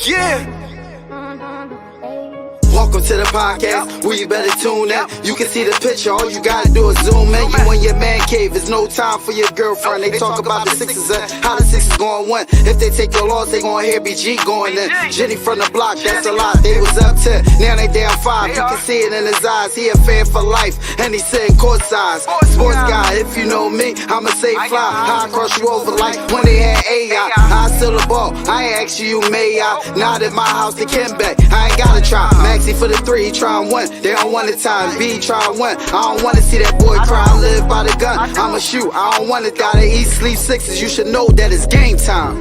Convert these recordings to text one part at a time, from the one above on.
Yeah. Welcome to the podcast, where you better tune in. You can see the picture, all you gotta do is zoom in. You in your man cave, it's no time for your girlfriend. They talk about the Sixers and how the Sixers gonna win. If they take your loss, they gonna hear BG going in. Jenny from the block, that's a lot. They was up 10, now they down 5. You can see it in his eyes, he a fan for life, and he sitting courtside. Sports guy, if you know me, I'ma say fly. How I cross you over like when they had AI. I still the ball, I ain't ask you, may I? Not at my house, they can back. I ain't gotta try. Maxie for the 3, he try and win. They don't want the time, B try and win. I don't wanna see that boy cry, I live by the gun. I'ma shoot, I don't wanna die to eat, sleep sixes. You should know that it's game time.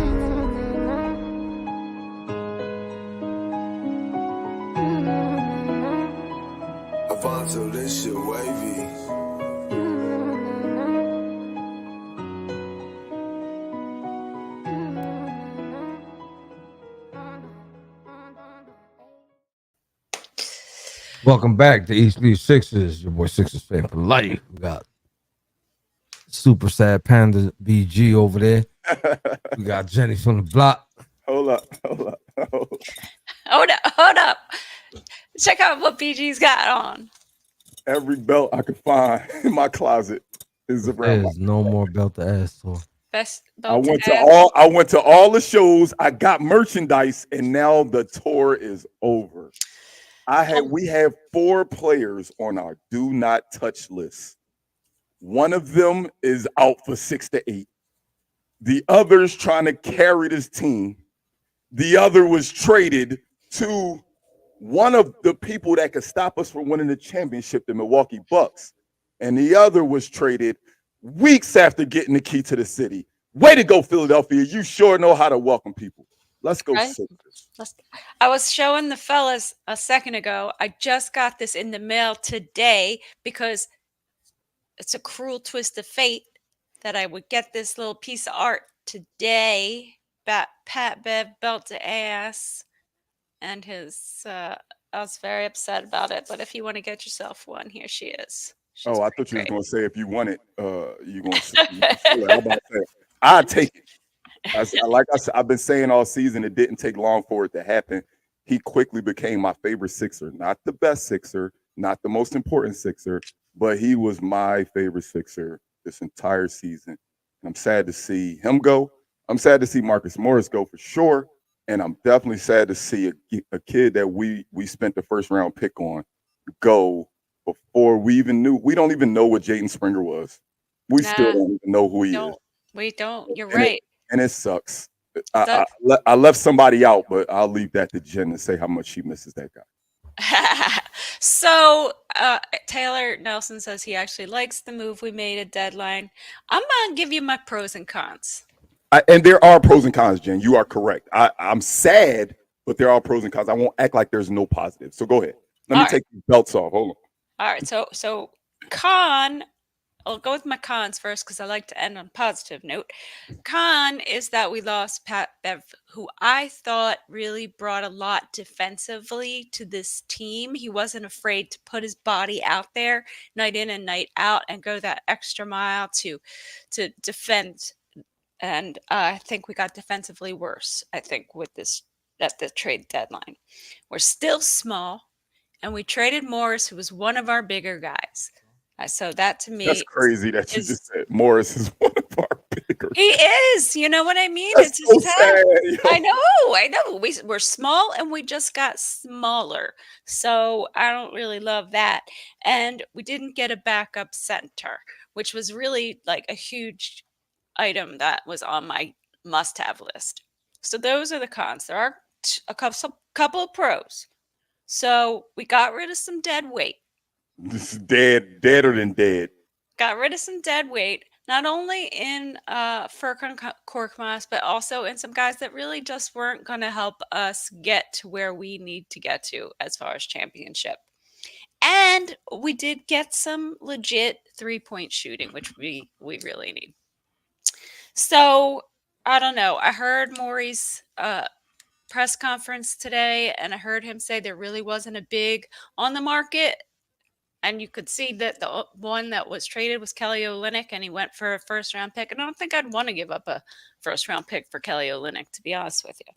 Avanzo, this shit wavy. Welcome back to East Leaf Sixers. Your boy Sixers fan for life. We got Super Sad Panda BG over there. We got Jenny from the block. Hold up. Hold up. Check out what BG's got on. Every belt I could find in my closet is around. There's no more belt to ask for. Best I went to all the shows. I got merchandise, and now the tour is over. We have 4 players on our do not touch list. One of them is out for 6 to 8. The other's trying to carry this team. The other was traded to one of the people that could stop us from winning the championship, the Milwaukee Bucks. And the other was traded weeks after getting the key to the city. Way to go, Philadelphia. You sure know how to welcome people. Let's go. Right? I was showing the fellas a second ago. I just got this in the mail today because it's a cruel twist of fate that I would get this little piece of art today. Pat Bev belt to ass, and his. I was very upset about it. But if you want to get yourself one, here she is. She's I thought you great. was going to say if you want it, you're going to say it. I'd take it. Like I said, I've been saying all season, it didn't take long for it to happen. He quickly became my favorite Sixer. Not the best Sixer, not the most important Sixer, but he was my favorite Sixer this entire season. And I'm sad to see him go. I'm sad to see Marcus Morris go for sure. And I'm definitely sad to see a kid that we spent the first round pick on go before we even knew. We don't even know what Jaden Springer was. We still don't even know who he is. We don't. You're right. And it sucks. I left somebody out, but I'll leave that to Jen to say how much she misses that guy. So Taylor Nelson says he actually likes the move we made at deadline. I'm going to give you my pros and cons. And there are pros and cons, Jen. You are correct. I'm sad, but there are pros and cons. I won't act like there's no positives. So go ahead. Let me take these belts off. Hold on. All right. So con, I'll go with my cons first because I like to end on a positive note. Con is that we lost Pat Bev, who I thought really brought a lot defensively to this team. He wasn't afraid to put his body out there night in and night out and go that extra mile to defend. And I think we got defensively worse, I think, with this at the trade deadline. We're still small, and we traded Morris, who was one of our bigger guys. So that to me, that's crazy that you just said Morris is one of our bigger. He is. You know what I mean? That's It's just so sad. I know. We're small, and we just got smaller. So I don't really love that. And we didn't get a backup center, which was really like a huge item that was on my must-have list. So those are the cons. There are a couple of pros. So we got rid of some dead weight. This is deader than dead. Got rid of some dead weight, not only in Furkan Korkmaz, but also in some guys that really just weren't going to help us get to where we need to get to as far as championship. And we did get some legit 3-point shooting, which we really need. So, I don't know. I heard Morey's press conference today, and I heard him say there really wasn't a big on the market. And you could see that the one that was traded was Kelly Olynyk, and he went for a first-round pick. And I don't think I'd want to give up a first-round pick for Kelly Olynyk, to be honest with you.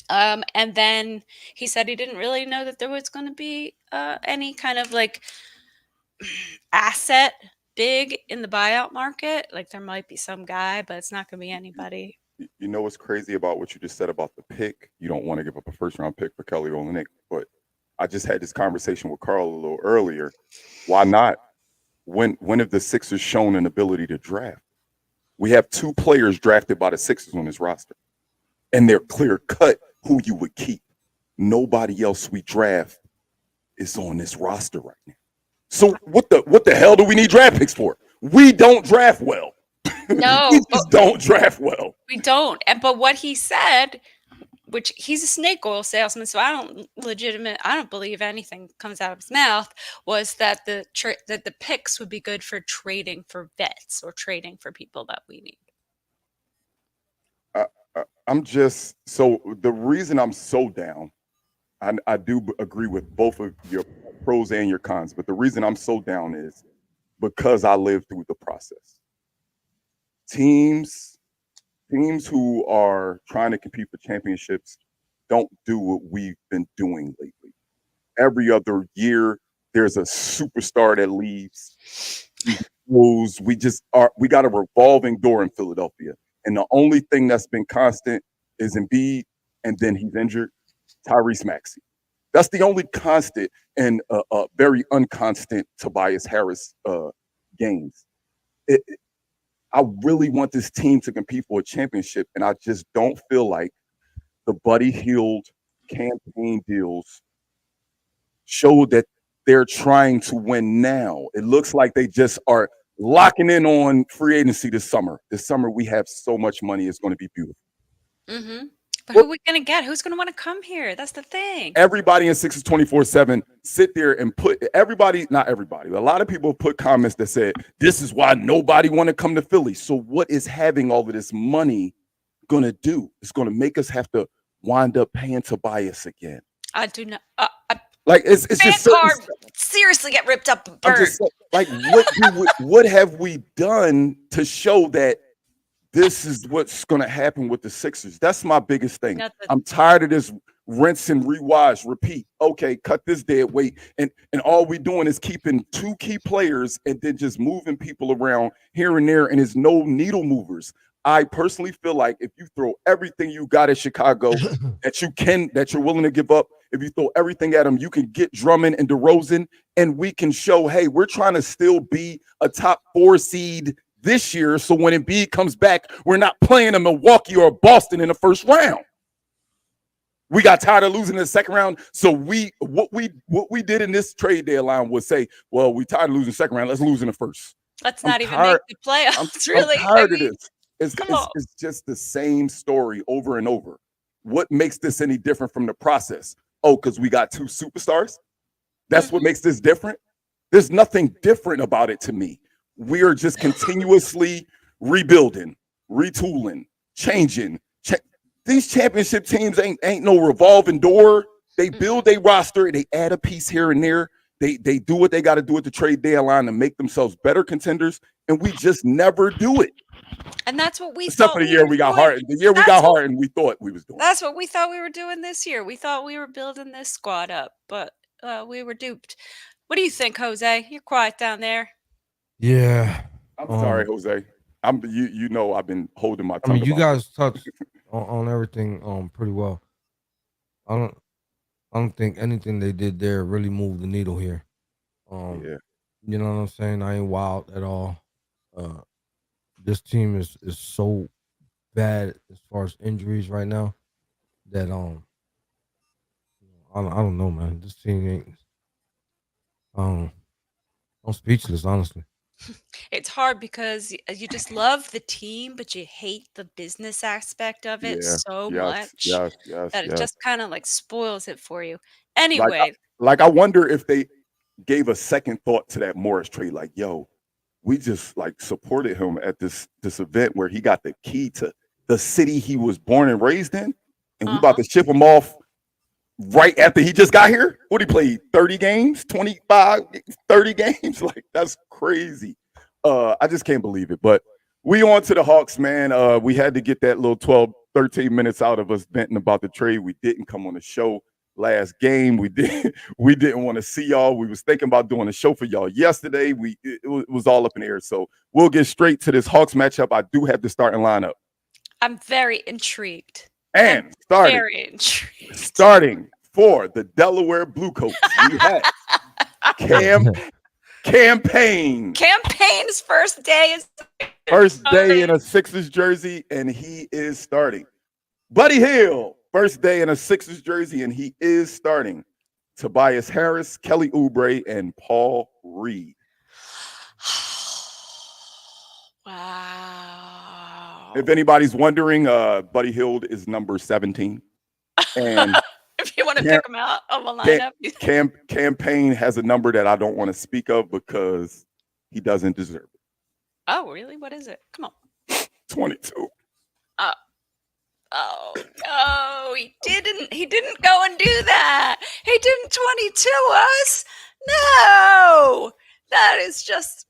And then he said he didn't really know that there was going to be any kind of like asset big in the buyout market. Like there might be some guy, but it's not going to be anybody. You know what's crazy about what you just said about the pick? You don't want to give up a first round pick for Kelly Olynyk, but I just had this conversation with Carl a little earlier. Why not? When have the Sixers shown an ability to draft? We have 2 players drafted by the Sixers on this roster, and they're clear cut who you would keep. Nobody else we draft is on this roster right now. So what the hell do we need draft picks for? We don't draft well. No, we just don't draft well. We don't. But what he said, which he's a snake oil salesman, so I don't believe anything comes out of his mouth, was that the picks would be good for trading for vets or trading for people that we need. I'm just so the reason I'm so down. I do agree with both of your pros and your cons, but the reason I'm so down is because I lived through the process. Teams who are trying to compete for championships don't do what we've been doing lately. Every other year, there's a superstar that leaves. We got a revolving door in Philadelphia. And the only thing that's been constant is Embiid, and then he's injured, Tyrese Maxey. That's the only constant and very unconstant Tobias Harris games. I really want this team to compete for a championship, and I just don't feel like the Buddy Hield campaign deals show that they're trying to win now. It looks like they just are locking in on free agency this summer. This summer we have so much money, it's going to be beautiful. Mm-hmm. But who are we going to get? Who's going to want to come here? That's the thing. Everybody in Sixers 24/7 sit there and put not everybody, but a lot of people put comments that said, this is why nobody want to come to Philly. So what is having all of this money going to do? It's going to make us have to wind up paying Tobias again. I do not. Like it's just card seriously get ripped up and burned. Like what have we done to show that this is what's going to happen with the Sixers? That's my biggest thing. I'm tired of this rinse and rewash, repeat. Okay, cut this dead weight. And all we're doing is keeping 2 key players and then just moving people around here and there, and there's no needle movers. I personally feel like if you throw everything you got at Chicago that you're willing to give up, if you throw everything at them, you can get Drummond and DeRozan, and we can show, hey, we're trying to still be a top 4 seed this year. So when Embiid comes back, we're not playing a Milwaukee or Boston in the first round. We got tired of losing in the second round. So what we did in this trade deadline was say, well, we tired of losing the second round. Let's lose in the first. Let's not even make the playoffs. Really, I'm tired of this. It's just the same story over and over. What makes this any different from the process? Oh, because we got 2 superstars? That's what makes this different? There's nothing different about it to me. We are just continuously rebuilding, retooling, changing. These championship teams ain't no revolving door. They build a roster, they add a piece here and there. They do what they got to do at the trade deadline to make themselves better contenders, and we just never do it. And that's what we Except thought. for the year we got hard. The year we got hard, and we thought we was doing. That's what we thought we were doing this year. We thought we were building this squad up, but we were duped. What do you think, Jose? You're quiet down there. Yeah. I'm sorry, Jose. You know I've been holding my tongue. I mean, you guys touched on everything pretty well. I don't think anything they did there really moved the needle here. Yeah. You know what I'm saying? I ain't wild at all. This team is so bad as far as injuries right now that I don't know, man. This team ain't. I'm speechless, honestly. It's hard because you just love the team, but you hate the business aspect of it so much that it just kind of like spoils it for you. Anyway, like I wonder if they gave a second thought to that Morris trade. Like, yo, we just like supported him at this event where he got the key to the city he was born and raised in, and we about to ship him off right after he just got here. What he played 30 games, 25, 30 games. Like, that's crazy. I just can't believe it. But we on to the Hawks, man. We had to get that little 13 minutes out of us venting about the trade. We didn't come on the show last game. We didn't want to see y'all. We was thinking about doing a show for y'all yesterday. It was all up in the air. So we'll get straight to this Hawks matchup. I do have the starting lineup. I'm very intrigued. And Very intrigued. starting for the Delaware Bluecoats, we have Campaign. Campaign's first day in a Sixers jersey, and he is starting. Buddy Hill, first day in a Sixers jersey, and he is starting. Tobias Harris, Kelly Oubre, and Paul Reed. Wow. If anybody's wondering, Buddy Hield is number 17. And if you want to pick him out of a lineup. Campaign has a number that I don't want to speak of because he doesn't deserve it. Oh, really? What is it? Come on. 22. Oh, no, he didn't go and do that. He didn't 22 us. No, that is just,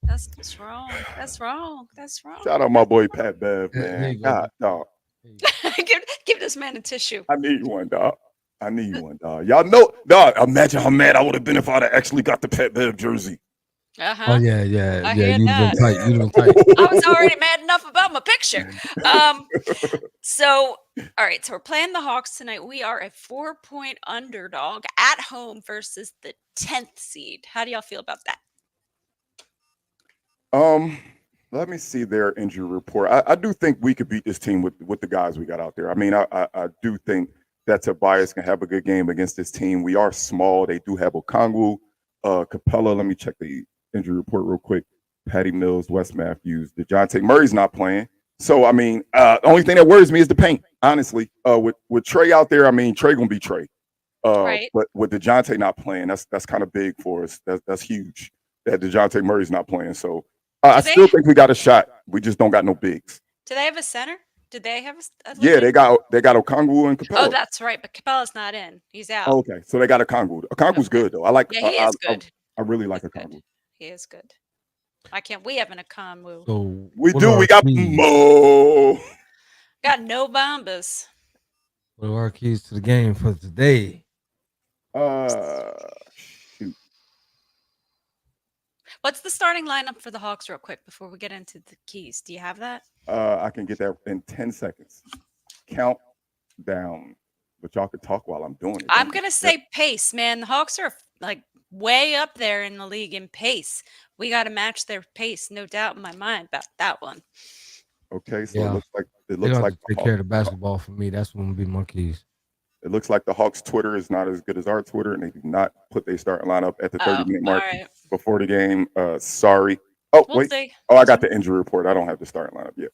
that's wrong. That's wrong. That's wrong. Shout out my boy Pat Bev, man. God, dog. give this man a tissue. I need one, dog. Y'all know, dog, imagine how mad I would have been if I'd have actually got the Pat Bev jersey. Oh yeah. I Yeah, hear you've that. been tight. You've been tight. I was already mad enough about my picture. So, all right. So we're playing the Hawks tonight. We are a 4-point underdog at home versus the 10th seed. How do y'all feel about that? Let me see their injury report. I do think we could beat this team with the guys we got out there. I mean, I do think that Tobias can have a good game against this team. We are small. They do have Okongwu, Capella. Let me check the injury report real quick. Patty Mills, Wes Matthews, DeJounte Murray's not playing. So, I mean, the only thing that worries me is the paint, honestly. With Trey out there, I mean, Trey going to be Trey. Right. But with DeJounte not playing, that's kind of big for us. That's huge that DeJounte Murray's not playing. So, I still think we got a shot. We just don't got no bigs. Do they have a center? Did they have a Yeah, they got Okongwu and Capella. Oh, that's right. But Capella's not in. He's out. Oh, okay, so they got Okongwu. Okongwu's good though. I like. Yeah, he is good. I really like He's Okongwu. good. He is good. We have an Okongwu. So We what do. are We our got keys? Mo. Got no bombas. What are our keys to the game for today? Shoot. What's the starting lineup for the Hawks, real quick, before we get into the keys? Do you have that? I can get that in 10 seconds. Count down, but y'all can talk while I'm doing it. I'm gonna say pace, man. The Hawks are like way up there in the league in pace. We got to match their pace, no doubt in my mind about that one. Okay, so Yeah. it looks They like don't the have to take care of the basketball for me. That's one of be my keys. It looks like the Hawks' Twitter is not as good as our Twitter, and they do not put their starting lineup at the 30-minute mark all right. before the game. Sorry. Oh, We'll wait. see. Oh, I got the injury report. I don't have the starting lineup yet.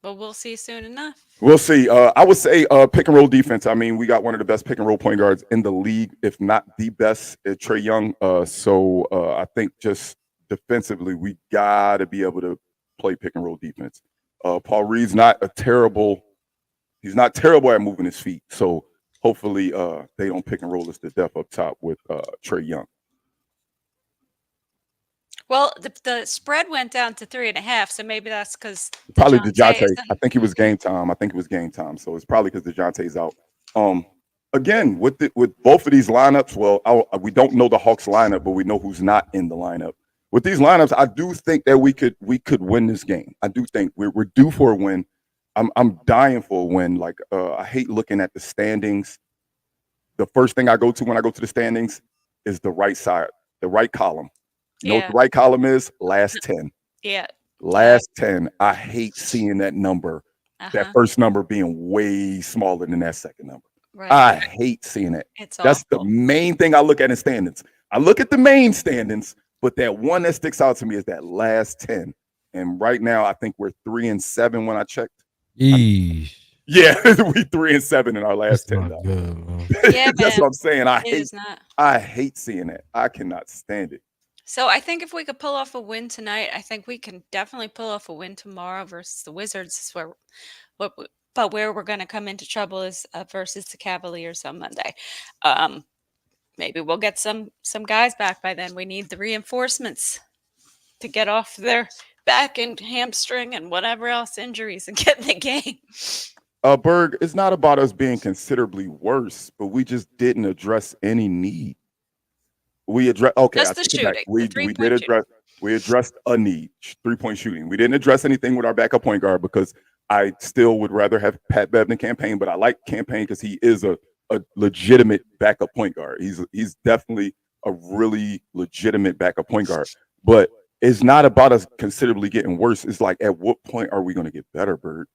But we'll see soon enough. We'll see. I would say pick and roll defense. I mean, we got one of the best pick and roll point guards in the league, if not the best, Trey Young. So I think just defensively, we got to be able to play pick and roll defense. Paul Reed's not terrible at moving his feet. So hopefully they don't pick and roll us to death up top with Trey Young. Well, the spread went down to 3.5, so maybe that's because Probably DeJounte. I think it was game time. So it's probably because DeJounte's out. Again, with both of these lineups, we don't know the Hawks lineup, but we know who's not in the lineup. With these lineups, I do think that we could win this game. I do think we're due for a win. I'm dying for a win. Like I hate looking at the standings. The first thing I go to when I go to the standings is the right side, the right column. You know what the right column is? Last 10. Yeah. Last 10. I hate seeing that number, that first number being way smaller than that second number. Right. I hate seeing it. That's awful. the main thing I look at in standings. I look at the main standings, but that one that sticks out to me is that last 10. And right now, I think we're 3-7 when I checked. Eesh. Yeah, we 3-7 in our last 10. Not good, man. Yeah, That's what I'm saying. It is I hate seeing it. I cannot stand it. So I think if we could pull off a win tonight, I think we can definitely pull off a win tomorrow versus the Wizards. Is where we're going to come into trouble is versus the Cavaliers on Monday. Maybe we'll get some guys back by then. We need the reinforcements to get off their back and hamstring and whatever else injuries and get in the game. Berg, it's not about us being considerably worse, but we just didn't address any need. We address okay. Just I the take it back. shooting, We the did three-point shooting. address. We addressed a need, 3-point shooting. We didn't address anything with our backup point guard because I still would rather have Pat Bev than Campaign, but I like Campaign because he is a legitimate backup point guard. He's definitely a really legitimate backup point guard. But it's not about us considerably getting worse. It's like, at what point are we going to get better, Bird?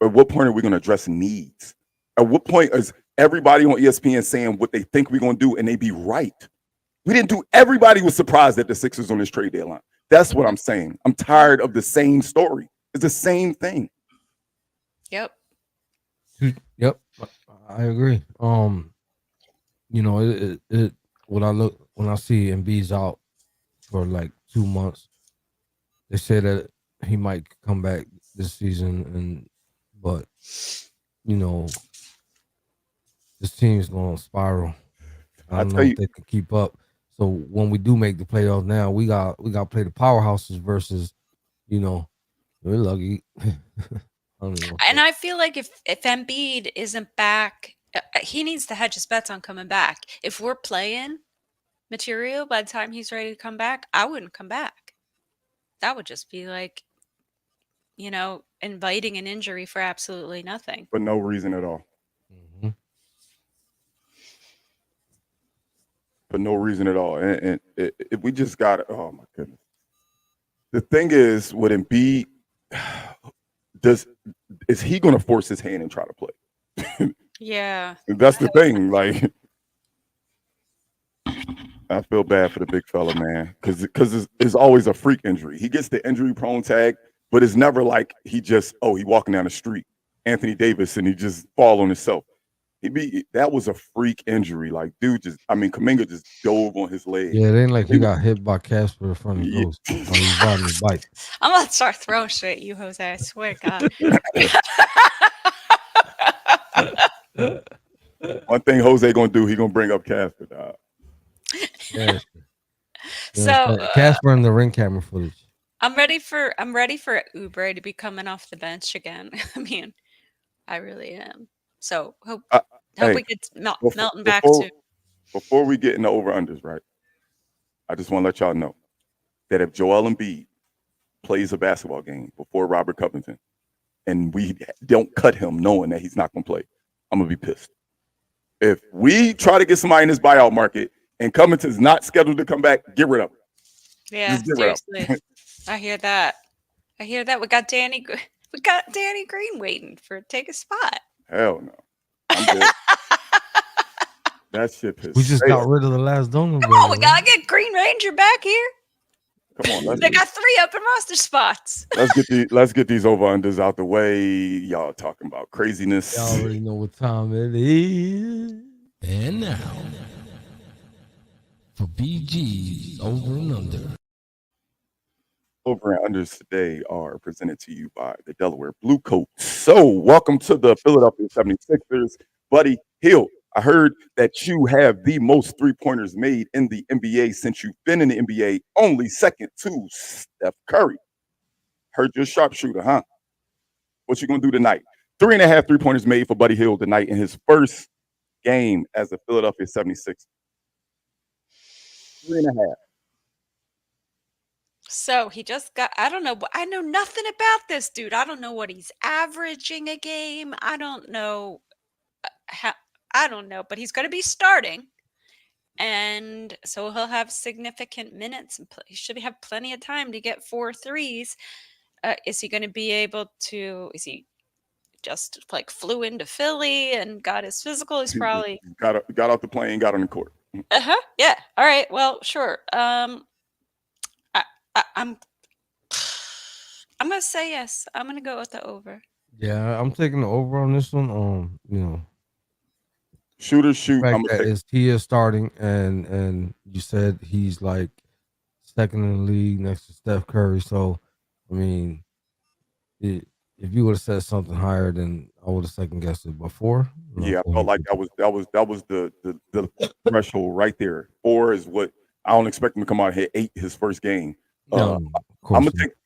At what point are we going to address needs? At what point is everybody on ESPN saying what they think we're going to do and they be right? We didn't do. Everybody was surprised at the Sixers on this trade deadline. That's what I'm saying. I'm tired of the same story. It's the same thing. Yep. Yep, I agree. You know, it when I see Embiid's out for like 2 months, they say that he might come back this season, but you know, this team's going to spiral. I don't know if they can keep up. So when we do make the playoffs now, we got to play the powerhouses versus, you know, we're lucky. And I feel like if Embiid isn't back, he needs to hedge his bets on coming back. If we're playing material by the time he's ready to come back, I wouldn't come back. That would just be like, you know, inviting an injury for absolutely nothing. For no reason at all. Mm-hmm. For no reason at all. And we just got, oh my goodness. The thing is, with Embiid, is he going to force his hand and try to play? Yeah. That's the thing. Like, I feel bad for the big fella, man, because it's always a freak injury. He gets the injury prone tag, but it's never like he walking down the street, Anthony Davis, and he just fall on himself. That was a freak injury. Like, dude, Kuminga just dove on his leg. Yeah, it ain't like he got hit by Casper in front of the post on his riding the bike. I'm gonna start throwing shit at you, Jose. I swear to God. One thing Jose gonna do, he gonna bring up Casper, dog. Casper. So Casper and the ring camera footage. I'm ready for Oubre to be coming off the bench again. I mean, I really am. So hope we get Melton back too. Before we get into over-unders, right? I just want to let y'all know that if Joel Embiid plays a basketball game before Robert Covington and we don't cut him knowing that he's not going to play, I'm going to be pissed. If we try to get somebody in this buyout market and Covington's not scheduled to come back, get rid of him. Yeah, seriously. I hear that. We got Danny Green waiting to take a spot. Hell no. I'm good. That shit pissed. We just got rid of the last donor. Come on, we gotta get Green Ranger back here. Come on, they got 3 open roster spots. Let's get these over-unders out the way. Y'all talking about craziness. Y'all already know what time it is. And now for BG's over and under. Over and unders today are presented to you by the Delaware Blue Coats. So, welcome to the Philadelphia 76ers. Buddy Hield, I heard that you have the most three-pointers made in the NBA since you've been in the NBA, only second to Steph Curry. Heard you're a sharpshooter, huh? What you going to do tonight? 3.5 three-pointers made for Buddy Hield tonight in his first game as a Philadelphia 76er. 3.5. So he just got, I don't know. I know nothing about this dude. I don't know what he's averaging a game. I don't know but he's going to be starting. And so he'll have significant minutes and he should have plenty of time to get 4 threes. Is he going to be able to, is he just like flew into Philly and got his physical? He's probably got off the plane, got on the court. Yeah. All right. Well, sure. I'm gonna say yes. I'm gonna go with the over. Yeah, I'm taking the over on this one. You know, shoot. He is starting, and you said he's like second in the league next to Steph Curry. So, I mean, if you would have said something higher, then I would have second guessed it. But 4, yeah, I felt like that was the threshold right there. 4 is what I don't expect him to come out and hit 8 his first game. I'm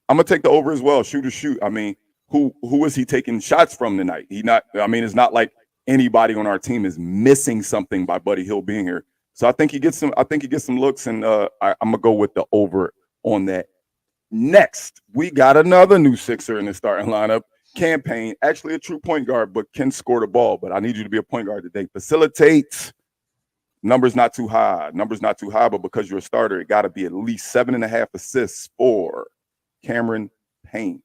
I'm gonna take the over as well. Shoot or shoot. I mean, who is he taking shots from tonight? It's not like anybody on our team is missing something by Buddy Hield being here. So I think he gets some looks, and I'm gonna go with the over on that. Next, we got another new Sixer in the starting lineup. Campaign, actually a true point guard, but can score the ball. But I need you to be a point guard today. Facilitate. Numbers not too high, but because you're a starter, it got to be at least 7.5 assists for Cameron Payne.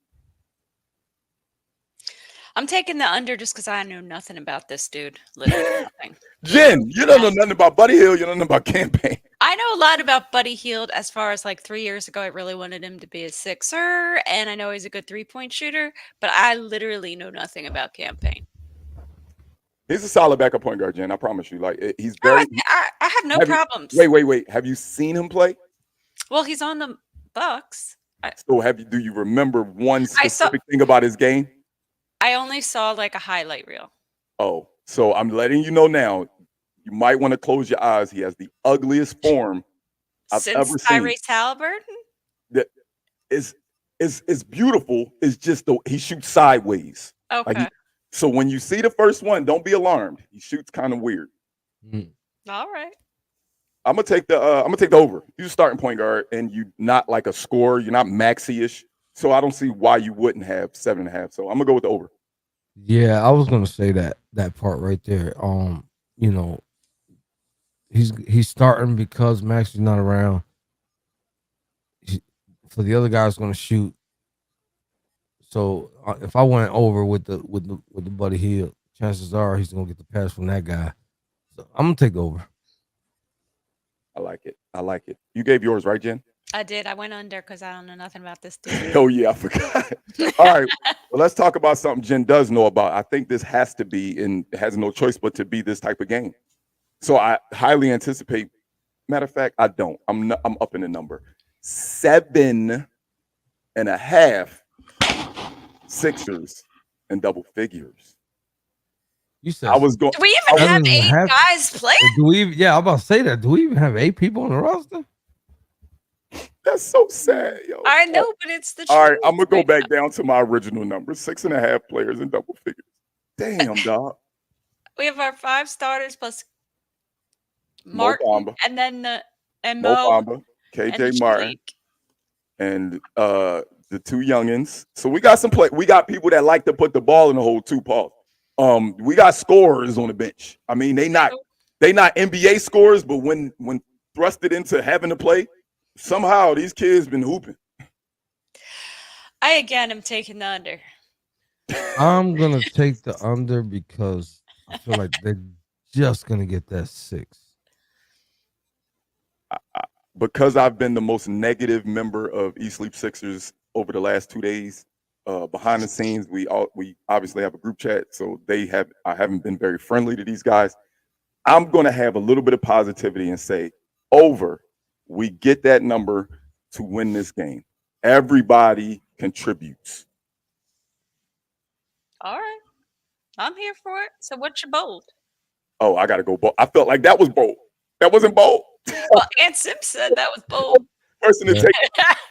I'm taking the under just because I know nothing about this dude. Literally nothing. Jen, you don't know nothing about Buddy Hield. You don't know nothing about Campaign. I know a lot about Buddy Hield as far as like 3 years ago. I really wanted him to be a Sixer, and I know he's a good 3-point shooter, but I literally know nothing about Campaign. He's a solid backup point guard, Jen. I promise you. Like he's very. I have no problems. Wait. Have you seen him play? Well, he's on the Bucks. So do you remember one specific thing about his game? I only saw like a highlight reel. Oh, so I'm letting you know now. You might want to close your eyes. He has the ugliest form I've ever seen. Tyrese Halliburton? That is beautiful. It's just he shoots sideways. Okay. Like so when you see the first one, don't be alarmed. He shoots kind of weird. All right. I'm gonna take the over. You're a starting point guard, and you not like a scorer. You're not maxi-ish. So I don't see why you wouldn't have 7.5. So I'm gonna go with the over. Yeah, I was gonna say that part right there. He's starting because Max is not around. For the other guy's gonna shoot. So if I went over with the Buddy Hield, chances are he's gonna get the pass from that guy. So I'm gonna take over. I like it. You gave yours, right, Jen? I did. I went under because I don't know nothing about this dude. Oh yeah, I forgot. All right. Well, let's talk about something Jen does know about. I think this has to be and has no choice but to be this type of game. So I highly anticipate. Matter of fact, I don't. I'm up in the number 7.5 Sixers in double figures. You said I was going. Do we even have 8 guys playing? Do we? Yeah, I'm about to say that. Do we even have 8 people on the roster? That's so sad, yo. I know, but it's the truth. All right, I'm gonna go back down to my original number: 6.5 players in double figures. Damn, dog. We have our 5 starters plus Martin, and then Mo Bamba, KJ Martin, and the 2 youngins. So we got we got people that like to put the ball in the hole too, Paul. We got scorers on the bench. I mean, they not NBA scorers, but when thrusted into having to play, somehow these kids been hooping. I again am taking the under. I'm gonna take the under because I feel like they're just gonna get that 6. Because I've been the most negative member of East Sleep Sixers over the last 2 days. Behind the scenes, we obviously have a group chat, so I haven't been very friendly to these guys. I'm gonna have a little bit of positivity and say over. We get that number to win this game. Everybody contributes. All right. I'm here for it. So what's your bold? Oh, I got to go bold. I felt like that was bold. That wasn't bold. Well, Aunt Sim said that was bold. Person to take.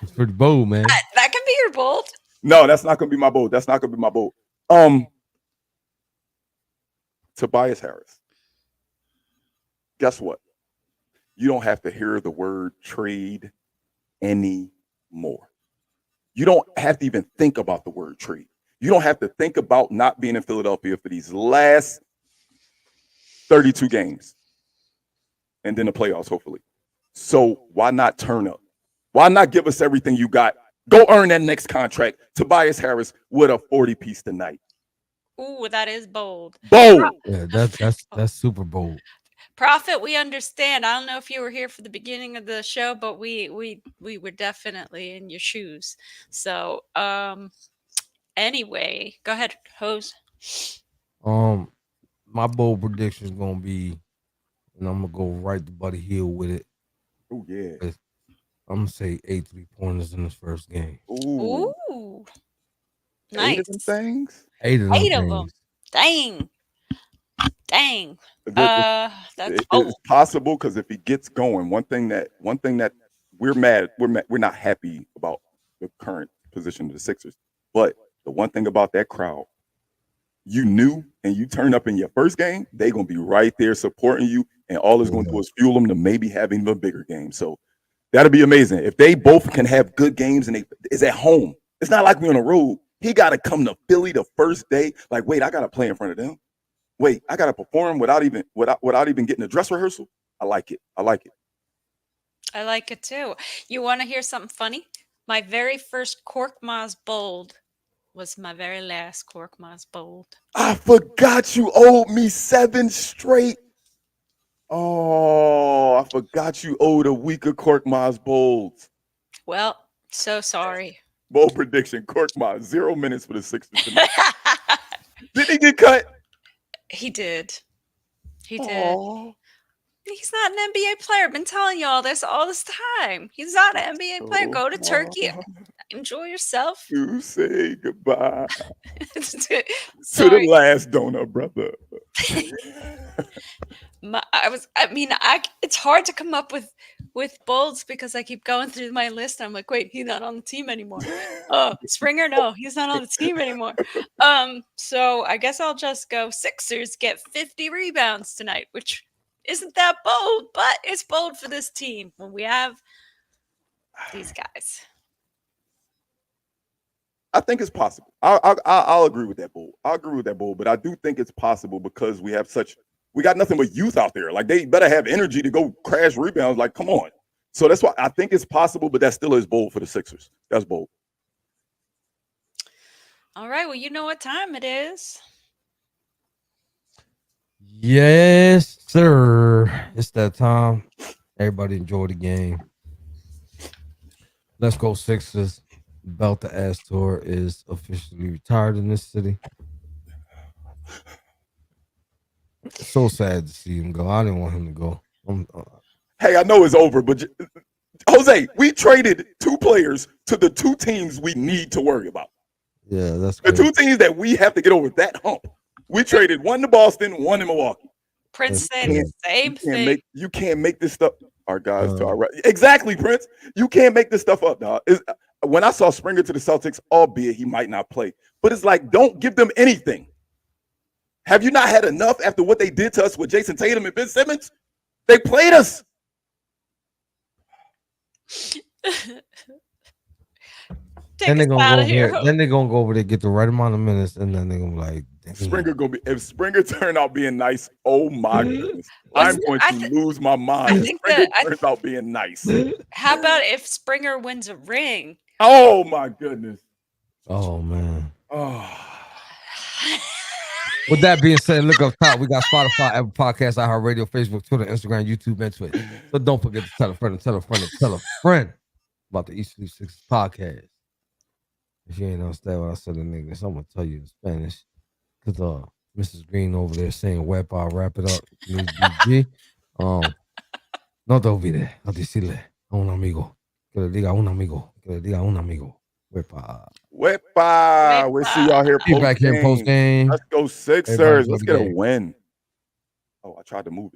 It's pretty bold, man. That can be your bold. No, that's not going to be my bold. That's not going to be my bold. Tobias Harris. Guess what? You don't have to hear the word trade anymore. You don't have to even think about the word trade. You don't have to think about not being in Philadelphia for these last 32 games and then the playoffs, hopefully. So why not turn up? Why not give us everything you got? Go earn that next contract. Tobias Harris with a 40-piece tonight. Ooh, that is bold. Bold. Yeah, that's super bold. Prophet, we understand. I don't know if you were here for the beginning of the show, but we were definitely in your shoes. So, anyway, go ahead, Hose. My bold prediction is gonna be, and I'm gonna go right to Buddy Hield with it. Oh yeah. I'm gonna say 8 3-pointers in this first game. Ooh. Nice. 8 of them things. 8 of them. 8 of them. Dang. That's it's possible because if he gets going, one thing that we're not happy about the current position of the Sixers. But the one thing about that crowd, you knew, and you turn up in your first game, they're gonna be right there supporting you, and all it's gonna do is fuel them to maybe having a bigger game. So that'll be amazing if they both can have good games and it's at home. It's not like we're on the road. He got to come to Philly the first day. Like, wait, I got to play in front of them. Wait, I got to perform without even getting a dress rehearsal. I like it. I like it. I like it too. You want to hear something funny? My very first Korkmaz Bold was my very last Korkmaz Bold. I forgot you owed me 7 straight. Oh, I forgot you owed a week of Korkmaz Bolds. Well, so sorry. Bold prediction: Korkmaz 0 minutes for the Sixers tonight. Did he get cut? He did. He did. Aww. He's not an NBA player. I've been telling y'all this all this time. He's not an NBA player. Go to Turkey. Enjoy yourself. To say goodbye to Sorry. the last donut, brother. It's hard to come up with bolds because I keep going through my list. I'm like, wait, he's not on the team anymore. Oh, Springer, no, he's not on the team anymore. So I guess I'll just go Sixers get 50 rebounds tonight, which isn't that bold, but it's bold for this team when we have these guys. I think it's possible. I'll agree with that, Bull. I'll agree with that, Bull. But I do think it's possible because we got nothing but youth out there. Like, they better have energy to go crash rebounds. Like, come on. So that's why I think it's possible, but that still is bold for the Sixers. That's bold. All right. Well, you know what time it is. Yes, sir. It's that time. Everybody enjoy the game. Let's go Sixers. Belt the Ass Tour is officially retired in this city. It's so sad to see him go. I didn't want him to go. Hey, I know it's over, but Jose, we traded 2 players to the 2 teams we need to worry about. Yeah, that's the crazy. 2 teams that we have to get over that hump. We traded 1 to Boston, 1 to Milwaukee. Prince said the same thing. You can't make this stuff. Our guys to our right. Exactly, Prince. You can't make this stuff up, dog. When I saw Springer to the Celtics, albeit he might not play, but it's like, don't give them anything. Have you not had enough after what they did to us with Jason Tatum and Ben Simmons? They played us. Then they're gonna go over here. Then they're gonna go over there, get the right amount of minutes, and then they're gonna be like, Springer gonna be. If Springer turned out being nice, oh my goodness, I'm going to lose my mind. Springer turns out being nice. How about if Springer wins a ring? Oh my goodness. Oh man. Oh. With that being said, look up top. We got Spotify, Apple Podcasts, iHeartRadio, Facebook, Twitter, Instagram, YouTube, and Twitch. So don't forget to tell a friend, tell a friend, tell a friend about the East 36 podcast. If you ain't understand what I said in English, I'm gonna tell you in Spanish. Because Mrs. Green over there saying web, I'll wrap it up. No te olvides a decirle a un amigo que le diga a un amigo que le diga a un amigo. Wepa. We'll see y'all here. Be back here post game. Let's go Sixers. Let's get a win. Oh, I tried to move it.